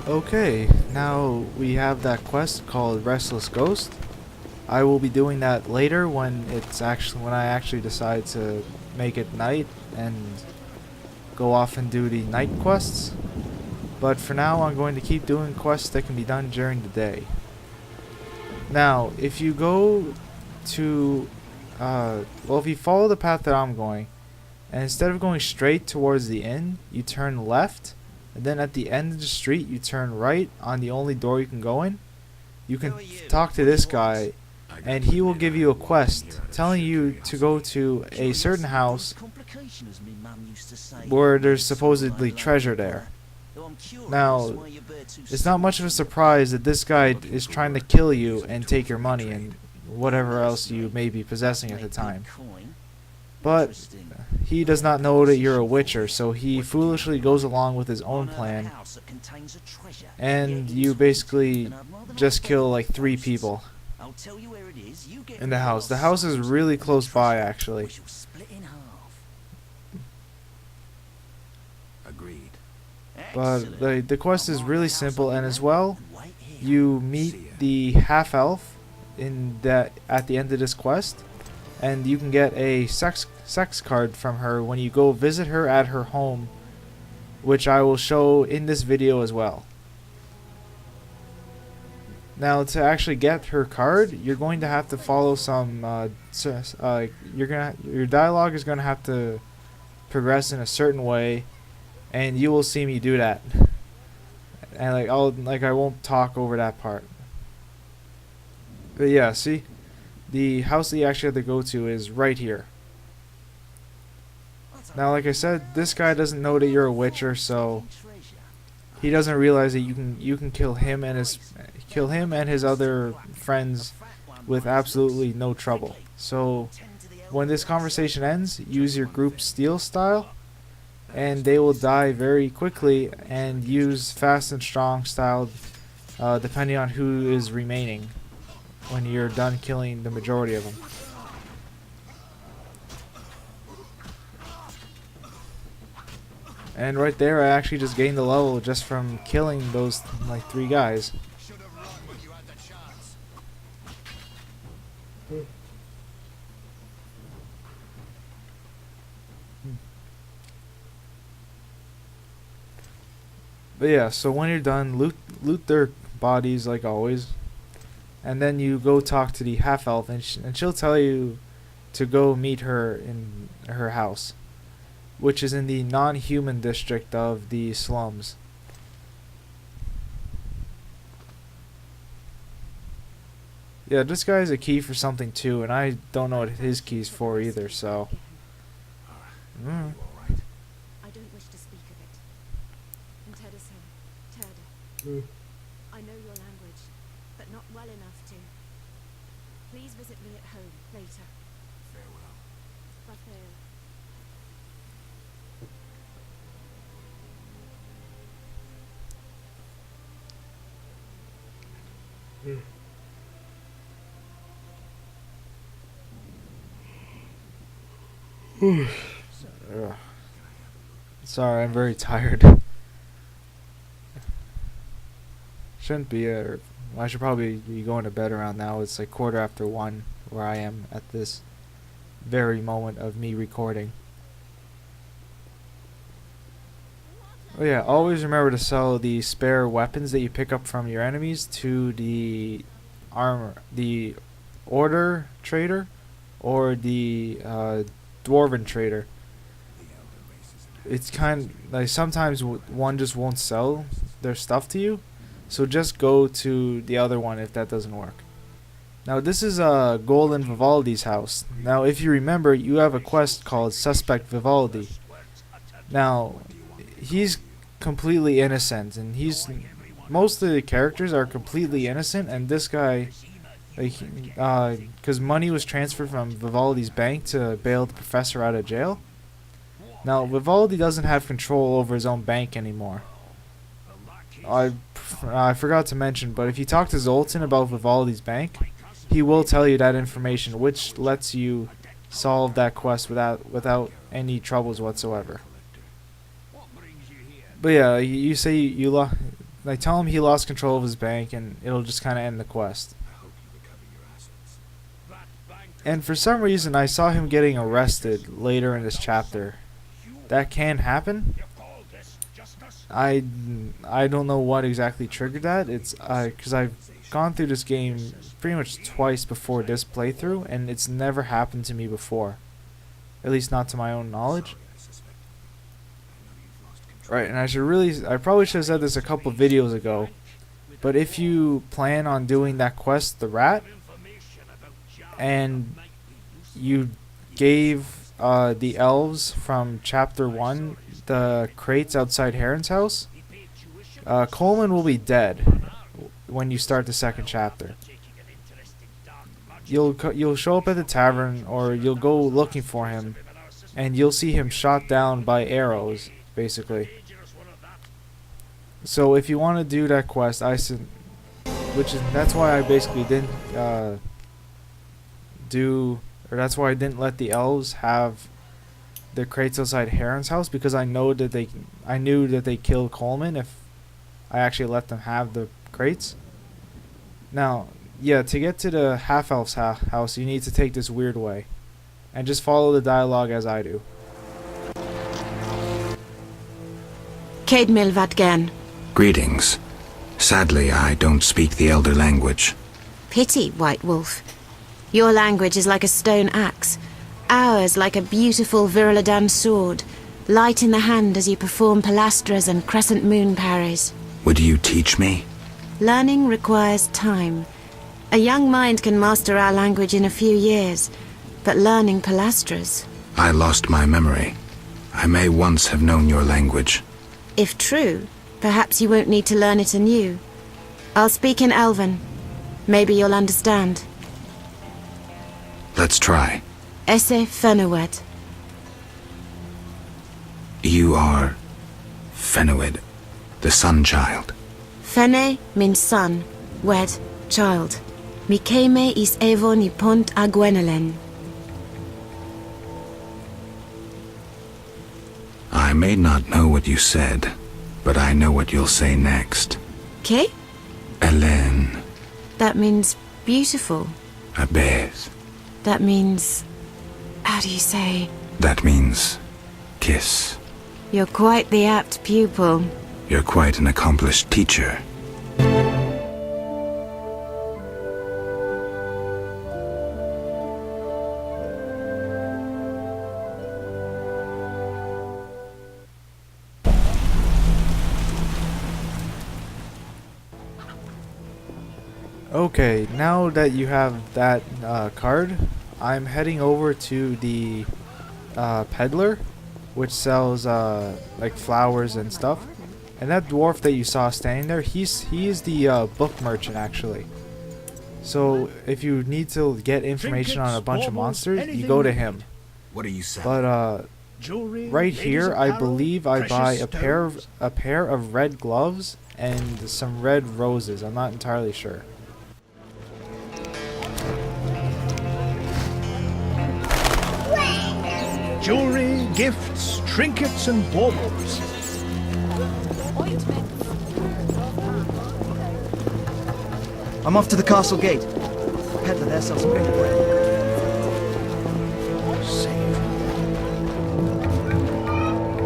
Okay, now we have that quest called Restless Ghost. I will be doing that later when I actually decide to make it night and go off and do the night quests. But for now, I'm going to keep doing quests that can be done during the day. Now, if you go to, if you follow the path that I'm going, and instead of going straight towards the inn, you turn left, and then at the end of the street, you turn right on the only door you can go in. You can talk to this guy, and he will give you a quest telling you to go to a certain house where there's supposedly treasure there. Now, it's not much of a surprise that this guy is trying to kill you and take your money and whatever else you may be possessing at the time. But he does not know that you're a witcher, so he foolishly goes along with his own plan, and you basically just kill like 3 people in the house. The house is really close by, actually. But the quest is really simple, and as well, you meet the half-elf at the end of this quest, and you can get a sex card from her when you go visit her at her home, which I will show in this video as well. Now, to actually get her card, you're going to have to follow some your dialogue is going to have to progress in a certain way, and you will see me do that. And I won't talk over that part. But yeah, see, the house that you actually have to go to is right here. Now, like I said, this guy doesn't know that you're a witcher, so he doesn't realize that you can kill him and his other friends with absolutely no trouble. So when this conversation ends, use your group steal style, and they will die very quickly, and use fast and strong style depending on who is remaining when you're done killing the majority of them. And right there, I actually just gained the level just from killing those like 3 guys. But yeah, so when you're done, loot their bodies like always, and then you go talk to the half-elf, and she'll tell you to go meet her in her house, which is in the non-human district of the slums. Yeah, this guy's a key for something too, and I don't know what his key's for either, so... Mm. I don't wish to speak of it. I know your language, but not well enough to. Please visit me at home later. Farewell. Raphael. Sorry, I'm very tired. Shouldn't be. I should probably be going to bed around now. It's like 1:15 where I am at this very moment of me recording. Oh yeah, always remember to sell the spare weapons that you pick up from your enemies to the order trader, or the dwarven trader. It's kind like sometimes one just won't sell their stuff to you, so just go to the other one if that doesn't work. Now this is Golden Vivaldi's house. Now if you remember, you have a quest called Suspect Vivaldi. Now he's completely innocent, and most of the characters are completely innocent, and this guy, because money was transferred from Vivaldi's bank to bail the professor out of jail. Now Vivaldi doesn't have control over his own bank anymore. I forgot to mention, but if you talk to Zoltan about Vivaldi's bank, he will tell you that information, which lets you solve that quest without any troubles whatsoever. But yeah, you say you like tell him he lost control of his bank, and it'll just kind of end the quest. And for some reason, I saw him getting arrested later in this chapter. That can happen. I don't know what exactly triggered that. It's because I've gone through this game pretty much twice before this playthrough, and it's never happened to me before. At least not to my own knowledge. Right, and I probably should have said this a couple of videos ago, but if you plan on doing that quest, the rat, and you gave the elves from chapter 1 the crates outside Heron's house, Coleman will be dead when you start the second chapter. You'll show up at the tavern, or you'll go looking for him, and you'll see him shot down by arrows, basically. So if you want to do that quest, that's why I basically didn't that's why I didn't let the elves have the crates outside Heron's house, because I knew that they killed Coleman if I actually let them have the crates. Now, yeah, to get to the half-elf's house, you need to take this weird way, and just follow the dialogue as I do. Céad Milvad Gen. Greetings. Sadly, I don't speak the Elder language. Pity, White Wolf. Your language is like a stone axe, ours like a beautiful Virilidan sword, light in the hand as you perform pilastras and crescent moon parries. Would you teach me? Learning requires time. A young mind can master our language in a few years, but learning pilastras... I lost my memory. I may once have known your language. If true, perhaps you won't need to learn it anew. I'll speak in Elven. Maybe you'll understand. Let's try. Esse Fenowed. You are... Fenowed, the Sun Child. Fene means son, wed, child. Mikeme is Evon I Pont a Gwenelen. I may not know what you said, but I know what you'll say next. Ke? Hélène. That means beautiful. Abez. That means... how do you say? That means... kiss. You're quite the apt pupil. You're quite an accomplished teacher. Okay, now that you have that card, I'm heading over to the peddler, which sells like flowers and stuff. And that dwarf that you saw standing there, he is the book merchant actually. So if you need to get information on a bunch of monsters, you go to him. What are you saying? But right here, I believe I buy a pair of red gloves and some red roses. I'm not entirely sure. Jewelry, gifts, trinkets, and baubles. I'm off to the castle gate. Peddler there sells some great bread.